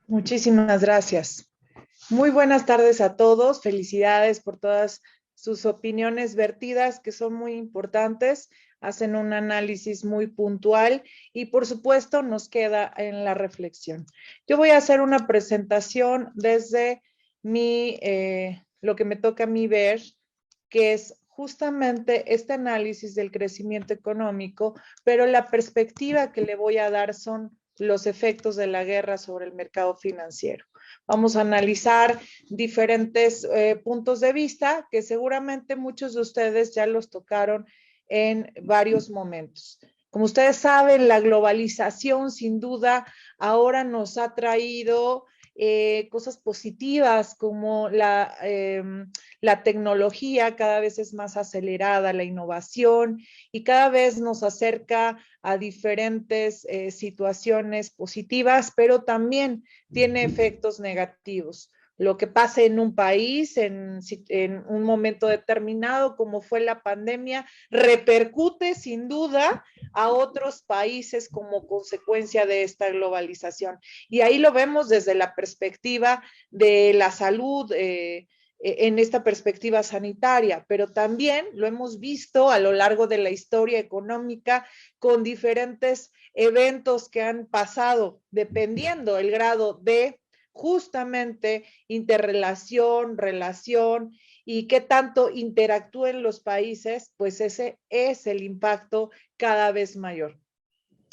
Muchísimas gracias. Muy buenas tardes a todos. Felicidades por todas sus opiniones vertidas, que son muy importantes. Hacen un análisis muy puntual y, por supuesto, nos queda en la reflexión. Yo voy a hacer una presentación desde lo que me toca a mí ver, que es justamente este análisis del crecimiento económico, pero la perspectiva que le voy a dar son los efectos de la guerra sobre el mercado financiero. Vamos a analizar diferentes puntos de vista que seguramente muchos de ustedes ya los tocaron en varios momentos. Como ustedes saben, la globalización sin duda ahora nos ha traído cosas positivas como la tecnología cada vez es más acelerada, la innovación y cada vez nos acerca a diferentes situaciones positivas, pero también tiene efectos negativos. Lo que pasa en un país en un momento determinado, como fue la pandemia, repercute sin duda a otros países como consecuencia de esta globalización. Y ahí lo vemos desde la perspectiva de la salud, en esta perspectiva sanitaria, pero también lo hemos visto a lo largo de la historia económica con diferentes eventos que han pasado, dependiendo el grado de justamente interrelación, relación y qué tanto interactúen los países, pues ese es el impacto cada vez mayor.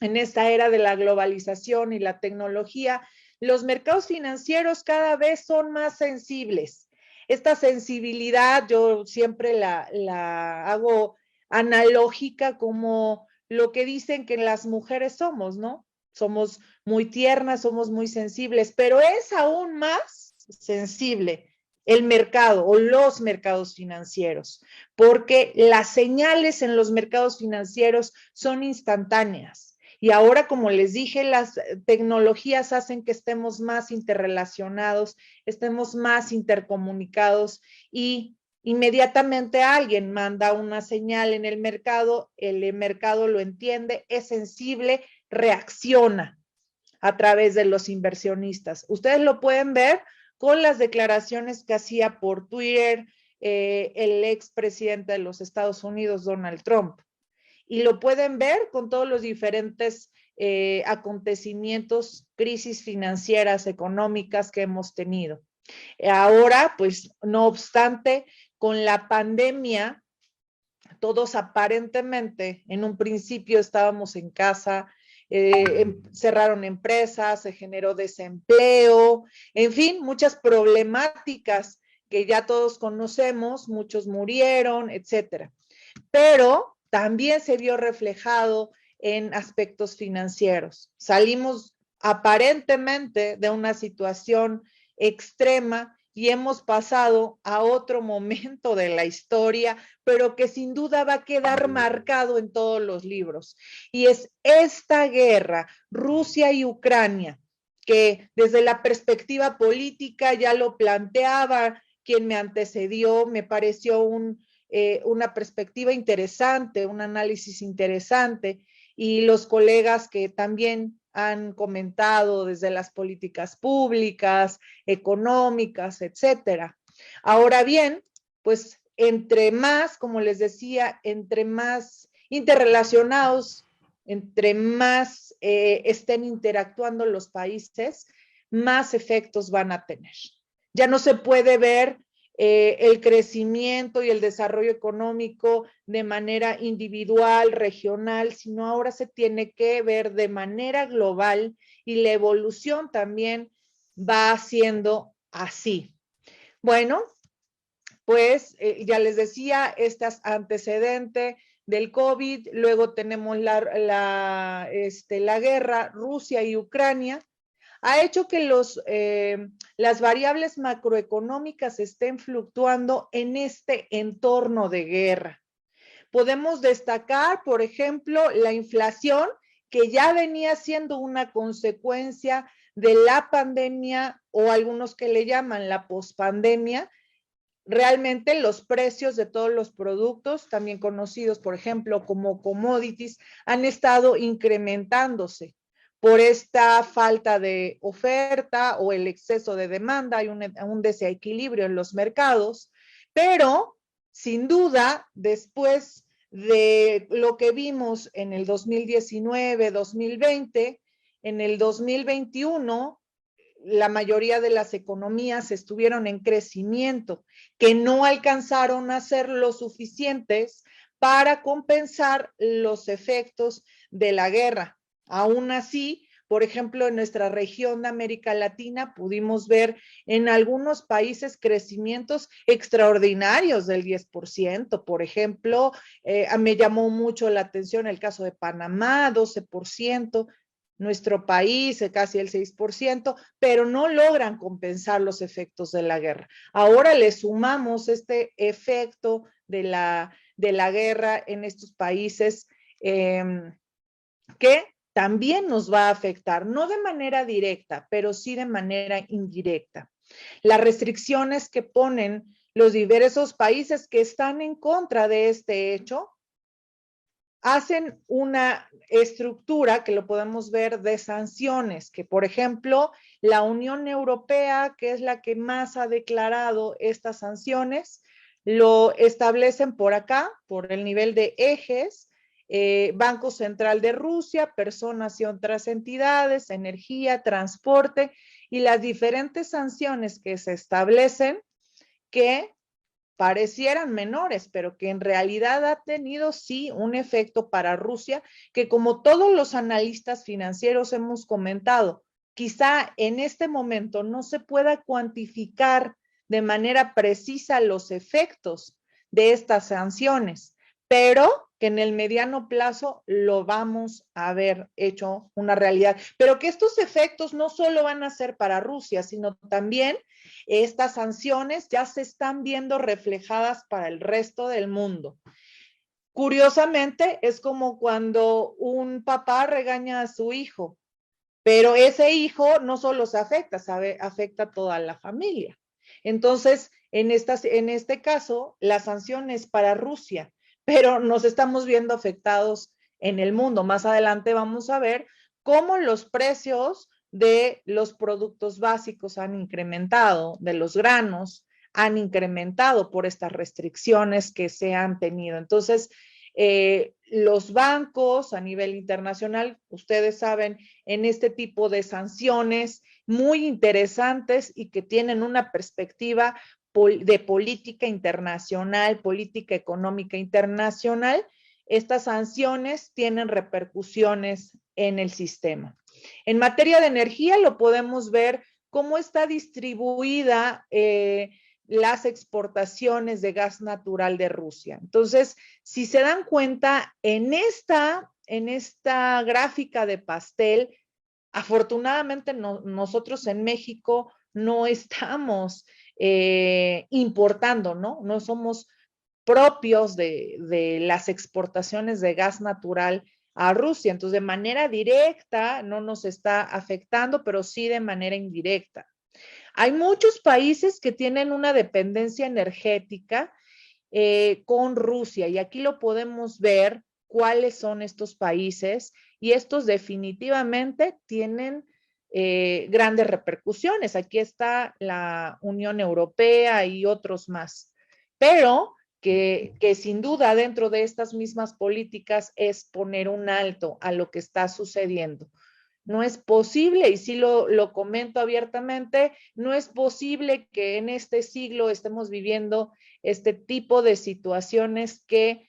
En esta era de la globalización y la tecnología, los mercados financieros cada vez son más sensibles. Esta sensibilidad yo siempre la hago analógica como lo que dicen que las mujeres somos, ¿no? Somos muy tiernas, somos muy sensibles, pero es aún más sensible el mercado o los mercados financieros, porque las señales en los mercados financieros son instantáneas. Y ahora, como les dije, las tecnologías hacen que estemos más interrelacionados, estemos más intercomunicados y inmediatamente alguien manda una señal en el mercado lo entiende, es sensible, reacciona a través de los inversionistas. Ustedes lo pueden ver con las declaraciones que hacía por Twitter el expresidente de los Estados Unidos, Donald Trump. Y lo pueden ver con todos los diferentes acontecimientos, crisis financieras, económicas que hemos tenido. Ahora, pues, no obstante, con la pandemia, todos aparentemente en un principio estábamos en casa, cerraron empresas, se generó desempleo, en fin, muchas problemáticas que ya todos conocemos, muchos murieron, etcétera. Pero también se vio reflejado en aspectos financieros. Salimos aparentemente de una situación extrema y hemos pasado a otro momento de la historia, pero que sin duda va a quedar marcado en todos los libros. Y es esta guerra, Rusia y Ucrania, que desde la perspectiva política ya lo planteaba quien me antecedió, me pareció una perspectiva interesante, un análisis interesante, y los colegas que también han comentado desde las políticas públicas, económicas, etcétera. Ahora bien, pues entre más, como les decía, entre más interrelacionados, entre más estén interactuando los países, más efectos van a tener. Ya no se puede ver el crecimiento y el desarrollo económico de manera individual, regional, sino ahora se tiene que ver de manera global y la evolución también va siendo así. Bueno, pues ya les decía, este antecedente del COVID, luego tenemos la guerra Rusia y Ucrania, ha hecho que las variables macroeconómicas estén fluctuando en este entorno de guerra. Podemos destacar, por ejemplo, la inflación, que ya venía siendo una consecuencia de la pandemia o algunos que le llaman la pospandemia. Realmente los precios de todos los productos, también conocidos, por ejemplo, como commodities, han estado incrementándose por esta falta de oferta o el exceso de demanda, hay un desequilibrio en los mercados, pero sin duda, después de lo que vimos en el 2019, 2020, en el 2021, la mayoría de las economías estuvieron en crecimiento, que no alcanzaron a ser lo suficientes para compensar los efectos de la guerra. Aún así, por ejemplo, en nuestra región de América Latina pudimos ver en algunos países crecimientos extraordinarios del 10%. Por ejemplo, me llamó mucho la atención el caso de Panamá, 12%. Nuestro país, casi el 6%, pero no logran compensar los efectos de la guerra. Ahora le sumamos este efecto de la guerra en estos países que también nos va a afectar, no de manera directa, pero sí de manera indirecta. Las restricciones que ponen los diversos países que están en contra de este hecho hacen una estructura que lo podemos ver de sanciones, que por ejemplo la Unión Europea, que es la que más ha declarado estas sanciones, lo establecen por acá, por el nivel de ejes, Banco Central de Rusia, personas y otras entidades, energía, transporte y las diferentes sanciones que se establecen que parecieran menores, pero que en realidad ha tenido sí un efecto para Rusia, que como todos los analistas financieros hemos comentado, quizá en este momento no se pueda cuantificar de manera precisa los efectos de estas sanciones, pero que en el mediano plazo lo vamos a ver hecho una realidad. Pero que estos efectos no solo van a ser para Rusia, sino también estas sanciones ya se están viendo reflejadas para el resto del mundo. Curiosamente, es como cuando un papá regaña a su hijo, pero ese hijo no solo se afecta, afecta a toda la familia. Entonces, en este caso, la sanción es para Rusia, pero nos estamos viendo afectados en el mundo. Más adelante vamos a ver cómo los precios de los productos básicos han incrementado, de los granos han incrementado por estas restricciones que se han tenido. Entonces, los bancos a nivel internacional, ustedes saben, en este tipo de sanciones muy interesantes y que tienen una perspectiva de política internacional, política económica internacional, estas sanciones tienen repercusiones en el sistema. En materia de energía lo podemos ver cómo está distribuida las exportaciones de gas natural de Rusia. Entonces, si se dan cuenta, en esta gráfica de pastel, afortunadamente nosotros en México no estamos importando, ¿no? No somos propios de las exportaciones de gas natural a Rusia. Entonces, de manera directa no nos está afectando, pero sí de manera indirecta. Hay muchos países que tienen una dependencia energética con Rusia y aquí lo podemos ver cuáles son estos países y estos definitivamente tienen grandes repercusiones. Aquí está la Unión Europea y otros más, pero que sin duda dentro de estas mismas políticas es poner un alto a lo que está sucediendo. No es posible, y sí lo comento abiertamente, no es posible que en este siglo estemos viviendo este tipo de situaciones que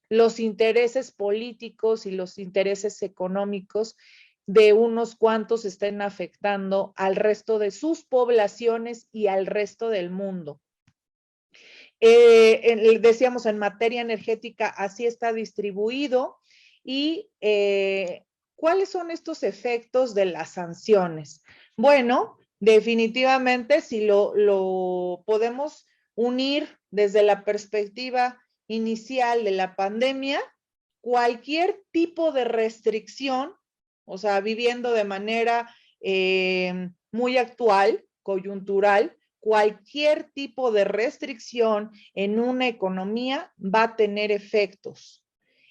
los intereses políticos y los intereses económicos de unos cuantos estén afectando al resto de sus poblaciones y al resto del mundo. Decíamos, en materia energética, así está distribuido y ¿cuáles son estos efectos de las sanciones? Bueno, definitivamente si lo podemos unir desde la perspectiva inicial de la pandemia, cualquier tipo de restricción, o sea, viviendo de manera muy actual, coyuntural, cualquier tipo de restricción en una economía va a tener efectos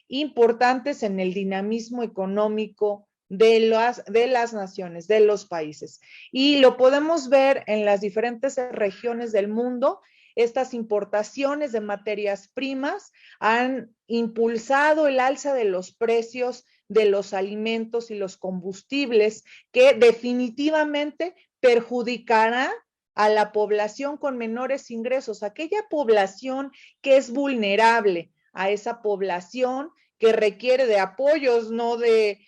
importantes en el dinamismo económico de las naciones, de los países. Y lo podemos ver en las diferentes regiones del mundo. Estas importaciones de materias primas han impulsado el alza de los precios de los alimentos y los combustibles, que definitivamente perjudicará a la población con menores ingresos, aquella población que es vulnerable, a esa población que requiere de apoyos, no de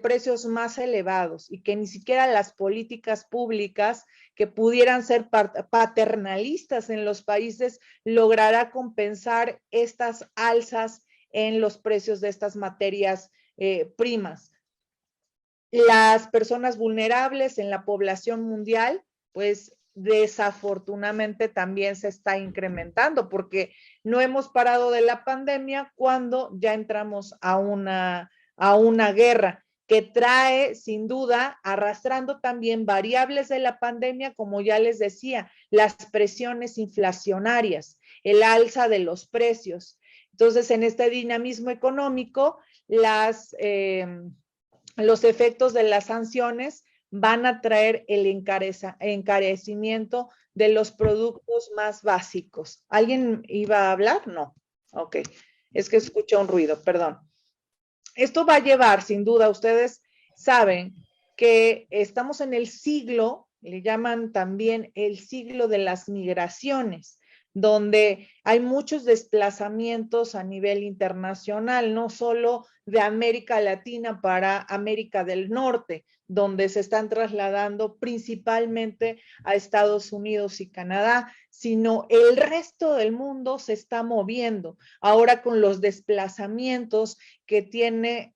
precios más elevados, y que ni siquiera las políticas públicas que pudieran ser paternalistas en los países logrará compensar estas alzas en los precios de estas materias primas. Las personas vulnerables en la población mundial, pues desafortunadamente también se está incrementando, porque no hemos parado de la pandemia cuando ya entramos a una guerra que trae sin duda arrastrando también variables de la pandemia, como ya les decía, las presiones inflacionarias, el alza de los precios. Entonces, en este dinamismo económico, los efectos de las sanciones van a traer el encarecimiento de los productos más básicos. ¿Alguien iba a hablar? No. Ok. Es que escuché un ruido, perdón. Esto va a llevar, sin duda, ustedes saben que estamos en el siglo, le llaman también el siglo de las migraciones, donde hay muchos desplazamientos a nivel internacional, no solo de América Latina para América del Norte, donde se están trasladando principalmente a Estados Unidos y Canadá, sino el resto del mundo se está moviendo. Ahora con los desplazamientos que tiene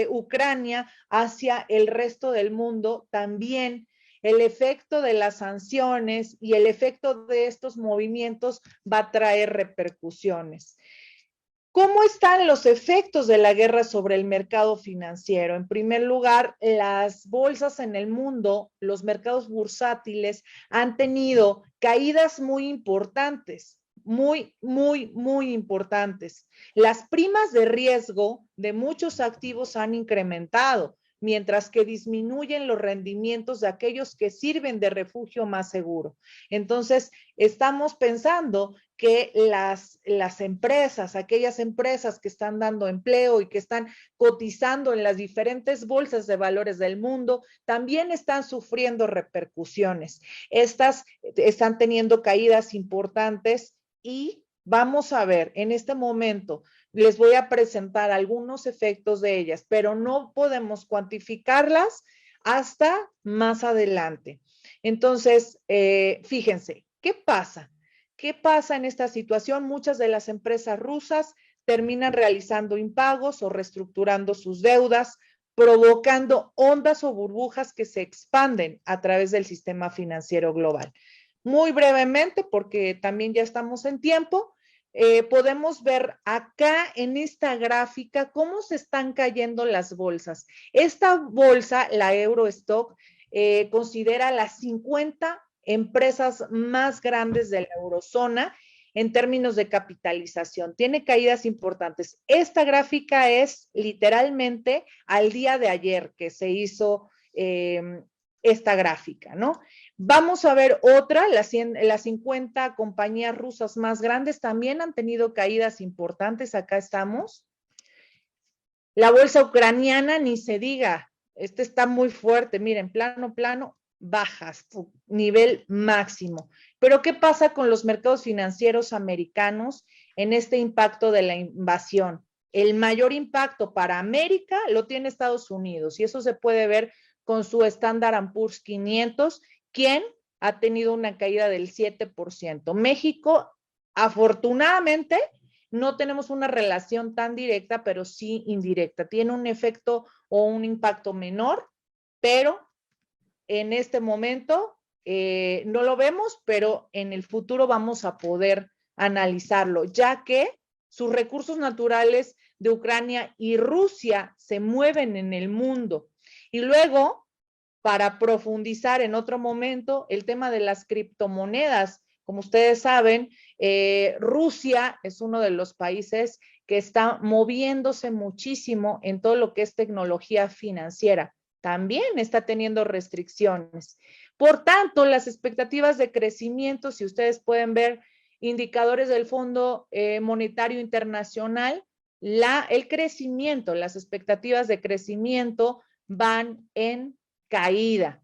Ucrania hacia el resto del mundo, también el efecto de las sanciones y el efecto de estos movimientos va a traer repercusiones. ¿Cómo están los efectos de la guerra sobre el mercado financiero? En primer lugar, las bolsas en el mundo, los mercados bursátiles han tenido caídas muy importantes, muy importantes. Las primas de riesgo de muchos activos han incrementado, mientras que disminuyen los rendimientos de aquellos que sirven de refugio más seguro. Entonces, estamos pensando que las empresas, aquellas empresas que están dando empleo y que están cotizando en las diferentes bolsas de valores del mundo, también están sufriendo repercusiones. Estas están teniendo caídas importantes y vamos a ver, en este momento les voy a presentar algunos efectos de ellas, pero no podemos cuantificarlas hasta más adelante. Entonces, fíjense, ¿qué pasa? ¿Qué pasa en esta situación? Muchas de las empresas rusas terminan realizando impagos o reestructurando sus deudas, provocando ondas o burbujas que se expanden a través del sistema financiero global. Muy brevemente, porque también ya estamos en tiempo, podemos ver acá en esta gráfica cómo se están cayendo las bolsas. Esta bolsa, la Eurostock, considera las 50 empresas más grandes de la eurozona en términos de capitalización. Tiene caídas importantes. Esta gráfica es literalmente al día de ayer que se hizo esta gráfica, ¿no? Vamos a ver otra, las 50 compañías rusas más grandes también han tenido caídas importantes. Acá estamos. La bolsa ucraniana, ni se diga, está muy fuerte. Miren, plano, bajas, nivel máximo. Pero ¿qué pasa con los mercados financieros americanos en este impacto de la invasión? El mayor impacto para América lo tiene Estados Unidos, y eso se puede ver con su Standard & Poor's 500, quien ha tenido una caída del 7%. México, afortunadamente, no tenemos una relación tan directa, pero sí indirecta. Tiene un efecto o un impacto menor, pero en este momento no lo vemos, pero en el futuro vamos a poder analizarlo, ya que sus recursos naturales de Ucrania y Rusia se mueven en el mundo. Y luego, para profundizar en otro momento, el tema de las criptomonedas. Como ustedes saben, Rusia es uno de los países que está moviéndose muchísimo en todo lo que es tecnología financiera. También está teniendo restricciones. Por tanto, las expectativas de crecimiento, si ustedes pueden ver indicadores del Fondo Monetario Internacional, el crecimiento, las expectativas de crecimiento van en caída.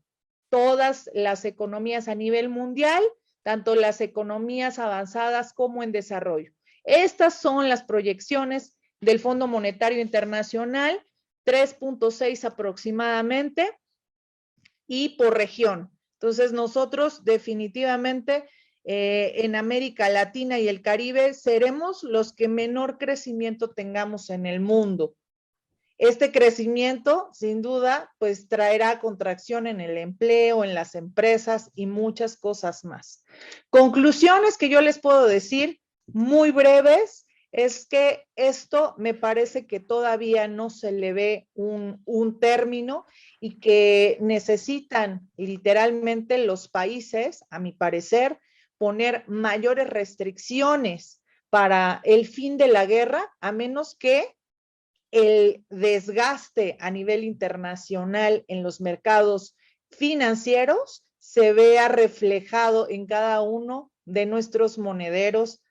Todas las economías a nivel mundial, tanto las economías avanzadas como en desarrollo. Estas son las proyecciones del Fondo Monetario Internacional, 3.6 aproximadamente, y por región. Entonces, nosotros definitivamente en América Latina y el Caribe seremos los que menor crecimiento tengamos en el mundo. Este crecimiento, sin duda, pues traerá contracción en el empleo, en las empresas y muchas cosas más. Conclusiones que yo les puedo decir, muy breves, es que esto me parece que todavía no se le ve un término y que necesitan literalmente los países, a mi parecer, poner mayores restricciones para el fin de la guerra, a menos que el desgaste a nivel internacional en los mercados financieros se vea reflejado en cada uno de nuestros monederos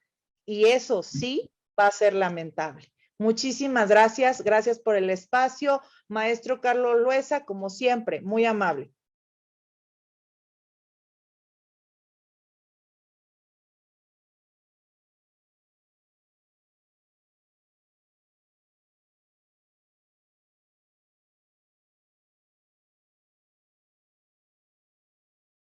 y eso sí va a ser lamentable. Muchísimas gracias, gracias por el espacio. Maestro Carlos Loesa, como siempre, muy amable.